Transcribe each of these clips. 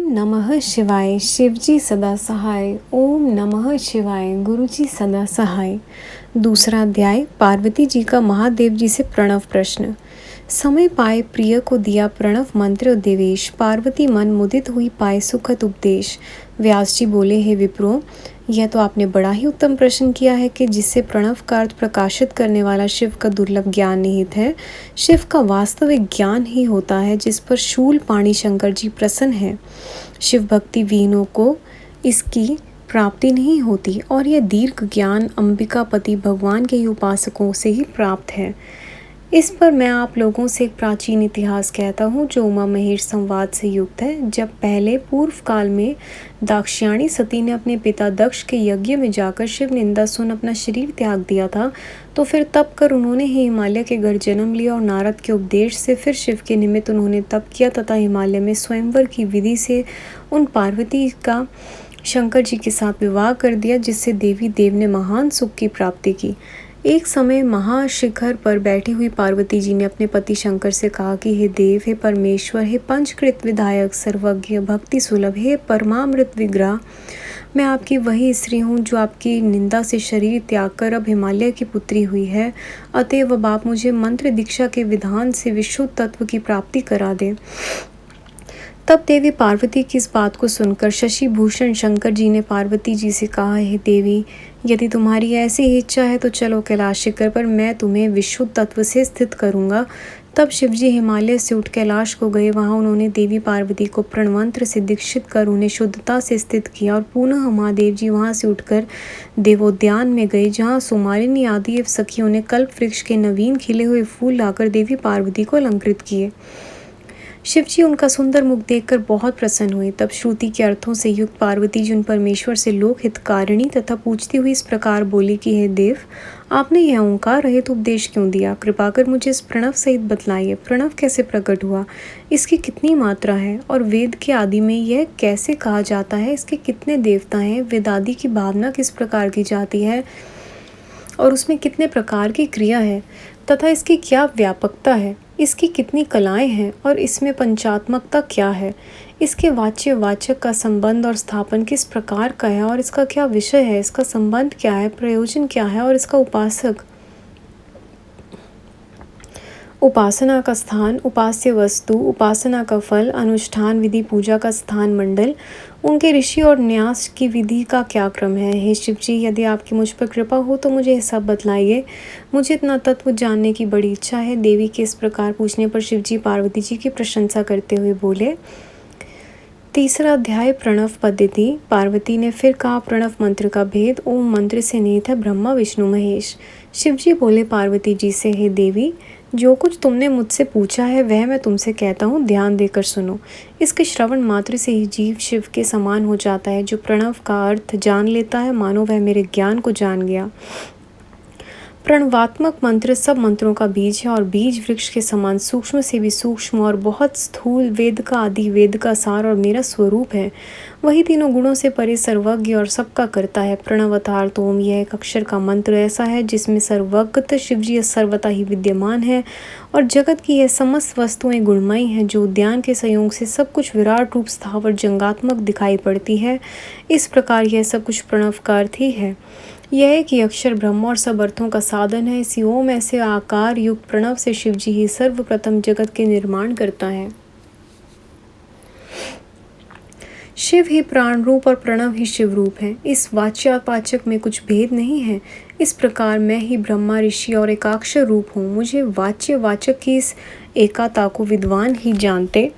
नमः शिवाय शिवजी सदा सहाय। ओम नमः शिवाय गुरुजी सदा सहाय। दूसरा अध्याय पार्वती जी का महादेव जी से प्रणव प्रश्न। समय पाए प्रिय को दिया प्रणव मंत्र देवेश, पार्वती मन मुदित हुई पाए सुखद उपदेश। व्यास जी बोले, हे विप्रो, यह तो आपने बड़ा ही उत्तम प्रश्न किया है कि जिससे प्रणव का अर्थ प्रकाशित करने वाला शिव का दुर्लभ ज्ञान निहित है। शिव का वास्तविक ज्ञान ही होता है जिस पर शूल पाणी शंकर जी प्रसन्न है। शिव भक्ति विहीनों को इसकी प्राप्ति नहीं होती और यह दीर्घ ज्ञान अंबिकापति भगवान के ही उपासकों से ही प्राप्त है। इस पर मैं आप लोगों से एक प्राचीन इतिहास कहता हूँ जो उमा महेश संवाद से युक्त है। जब पहले पूर्व काल में दाक्षायणी सती ने अपने पिता दक्ष के यज्ञ में जाकर शिव निंदा सुन अपना शरीर त्याग दिया था, तो फिर तप कर उन्होंने ही हिमालय के घर जन्म लिया और नारद के उपदेश से फिर शिव के निमित्त उन्होंने तप किया तथा हिमालय में स्वयंवर की विधि से उन पार्वती का शंकर जी के साथ विवाह कर दिया, जिससे देवी देव ने महान सुख की प्राप्ति की। एक समय महाशिखर पर बैठी हुई पार्वती जी ने अपने पति शंकर से कहा कि हे देव, हे परमेश्वर, हे पंचकृत विधायक, सर्वज्ञ, भक्ति सुलभ, हे परमामृत विग्रह, मैं आपकी वही स्त्री हूँ जो आपकी निंदा से शरीर त्याग कर अब हिमालय की पुत्री हुई है। अतएव अब आप मुझे मंत्र दीक्षा के विधान से विशुद्ध तत्व की प्राप्ति करा दें। तब देवी पार्वती की इस बात को सुनकर शशि भूषण शंकर जी ने पार्वती जी से कहा, हे देवी, यदि तुम्हारी ऐसी ही इच्छा है तो चलो कैलाश शिखर पर, मैं तुम्हें विशुद्ध तत्व से स्थित करूंगा। तब शिवजी हिमालय से उठ कैलाश को गए। वहां उन्होंने देवी पार्वती को प्रणमंत्र से दीक्षित कर उन्हें शुद्धता से स्थित किया और पुनः महादेव जी वहां से उठकर देवोद्यान में गए, जहां सुमालिनी आदि सखियों ने कल्प वृक्ष के नवीन खिले हुए फूल लाकर देवी पार्वती को अलंकृत किए। शिवजी उनका सुंदर मुख देखकर बहुत प्रसन्न हुए। तब श्रुति के अर्थों से युक्त पार्वती जी उन परमेश्वर से लोक हितकारिणी तथा पूछती हुई इस प्रकार बोली कि हे देव, आपने यह ओंकार रहित उपदेश क्यों दिया? कृपा कर मुझे इस प्रणव सहित बतलाइए। प्रणव कैसे प्रकट हुआ, इसकी कितनी मात्रा है और वेद के आदि में यह कैसे कहा जाता है? इसके कितने देवता हैं? वेदादि की भावना किस प्रकार की जाती है और उसमें कितने प्रकार की क्रिया है तथा इसकी क्या व्यापकता है? इसकी कितनी कलाएं हैं और इसमें पंचात्मकता क्या है? इसके वाच्य वाचक का संबंध और स्थापन किस प्रकार का है और इसका क्या विषय है? इसका संबंध क्या है, प्रयोजन क्या है और इसका उपासक, उपासना का स्थान, उपास्य वस्तु, उपासना का फल, अनुष्ठान विधि, पूजा का स्थान मंडल, उनके ऋषि और न्यास की विधि का क्या क्रम है? हे शिव जी, यदि आपकी मुझ पर कृपा हो तो मुझे यह सब बतलाइए। मुझे इतना तत्व जानने की बड़ी इच्छा है। देवी के इस प्रकार पूछने पर शिवजी पार्वती जी की प्रशंसा करते हुए बोले। तीसरा अध्याय प्रणव पद्धति। पार्वती ने फिर कहा, प्रणव मंत्र का भेद। ओम मंत्र से निहित है ब्रह्मा विष्णु महेश। शिवजी बोले पार्वती जी से, हे देवी, जो कुछ तुमने मुझसे पूछा है वह मैं तुमसे कहता हूँ, ध्यान देकर सुनो। इसके श्रवण मात्र से ही जीव शिव के समान हो जाता है। जो प्रणव का अर्थ जान लेता है, मानो वह मेरे ज्ञान को जान गया। प्रणवात्मक मंत्र सब मंत्रों का बीज है और बीज वृक्ष के समान सूक्ष्म से भी सूक्ष्म और बहुत स्थूल, वेद का आदि, वेद का सार और मेरा स्वरूप है। वही तीनों गुणों से परे सर्वज्ञ और सबका करता है। प्रणव अर्थात ओम, यह एक अक्षर का मंत्र ऐसा है जिसमें सर्वगत शिवजी सर्वथा ही विद्यमान है और जगत की यह समस्त वस्तुएं गुणमयी हैं। जो उद्यान के संयोग से सब कुछ विराट रूप स्थावर जंगात्मक दिखाई पड़ती है, इस प्रकार यह सब कुछ प्रणव का अर्थ ही है। यह एक ही अक्षर ब्रह्म और सब अर्थों का साधन है। इसी ओम ऐसे आकार युक्त प्रणव से शिवजी ही सर्वप्रथम जगत के निर्माण करता है। शिव ही प्राण रूप और प्रणव ही शिव रूप है। इस वाच्यावाचक में कुछ भेद नहीं है। इस प्रकार मैं ही ब्रह्मा, ऋषि और एकाक्षर रूप हूँ। मुझे वाच्य वाचक की इस एकाता को विद्वान ही जानते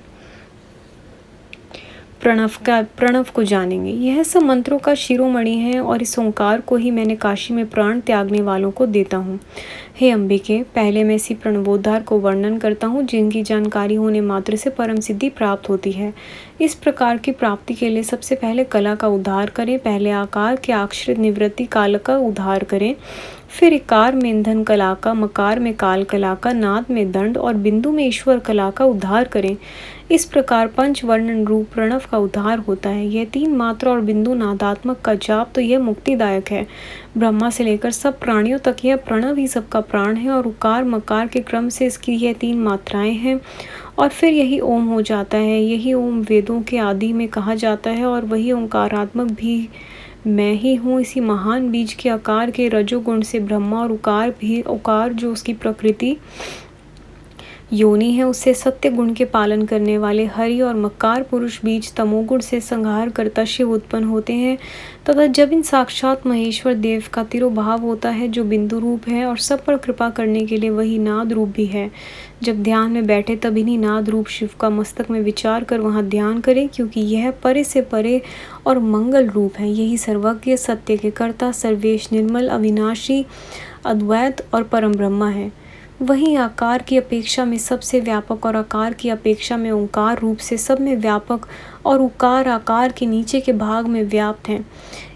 प्रणव को जानेंगे। यह सब मंत्रों का शिरोमणि है और इस ओंकार को ही मैंने काशी में प्राण त्यागने वालों को देता हूँ। हे अंबिके, पहले मैं इसी प्रणवोद्धार को वर्णन करता हूँ जिनकी जानकारी होने मात्र से परम सिद्धि प्राप्त होती है। इस प्रकार की प्राप्ति के लिए सबसे पहले कला का उद्धार करें। पहले आकार के आश्रित निवृत्ति काल का उद्धार करें, फिर इकार में ईंधन कला का, मकार में काल कला का, नाद में दंड और बिंदु में ईश्वर कला का उद्धार करें। इस प्रकार पंचवर्णन रूप प्रणव का उद्धार होता है। यह 3 मात्रा और बिंदु नादात्मक का जाप तो यह मुक्तिदायक है। ब्रह्मा से लेकर सब प्राणियों तक यह प्रणव ही सबका प्राण है और उकार मकार के क्रम से इसकी यह 3 मात्राएं हैं और फिर यही ओम हो जाता है। यही ओम वेदों के आदि में कहा जाता है और वही ओंकारात्मक भी मैं ही हूँ। इसी महान बीज के आकार के रजोगुण से ब्रह्मा और उकार जो उसकी प्रकृति योनि है, उससे सत्य गुण के पालन करने वाले हरि और मकार पुरुष बीज तमोगुण से संहार करता शिव उत्पन्न होते हैं तथा जब इन साक्षात महेश्वर देव का तिरोभाव होता है जो बिंदु रूप है और सब पर कृपा करने के लिए वही नाद रूप भी है। जब ध्यान में बैठे तब इन्हीं नाद रूप शिव का मस्तक में विचार कर वहाँ ध्यान करें, क्योंकि यह परे से परे और मंगल रूप है। यही सर्वज्ञ, सत्य के कर्ता, सर्वेश, निर्मल, अविनाशी, अद्वैत और परम ब्रह्मा है। वहीं आकार की अपेक्षा में सबसे व्यापक और आकार की अपेक्षा में ओंकार रूप से सब में व्यापक और उकार आकार के नीचे के भाग में व्याप्त हैं।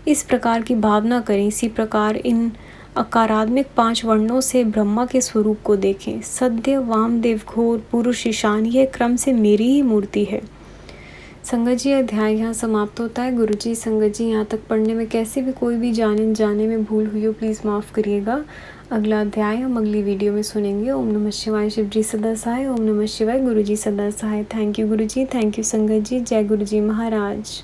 इस प्रकार की भावना करें। इसी प्रकार इन अकारात्मक 5 वर्णों से ब्रह्मा के स्वरूप को देखें। सद्य, वामदेव, घोर, पुरुष, ईशान, यह क्रम से मेरी ही मूर्ति है। संगत जी, अध्याय यहाँ समाप्त होता है। गुरु जी, संगत जी, यहाँ तक पढ़ने में कैसे भी कोई भी जाने में भूल हुई हो प्लीज़ माफ़ करिएगा। अगला अध्याय हम अगली वीडियो में सुनेंगे। ओम नमः शिवाय। शिव जी सदा सहाय। ओम नमः शिवाय। गुरु जी सदा सहाय। Thank you Guru ji, thank you संगत जी। जय गुरु जी महाराज।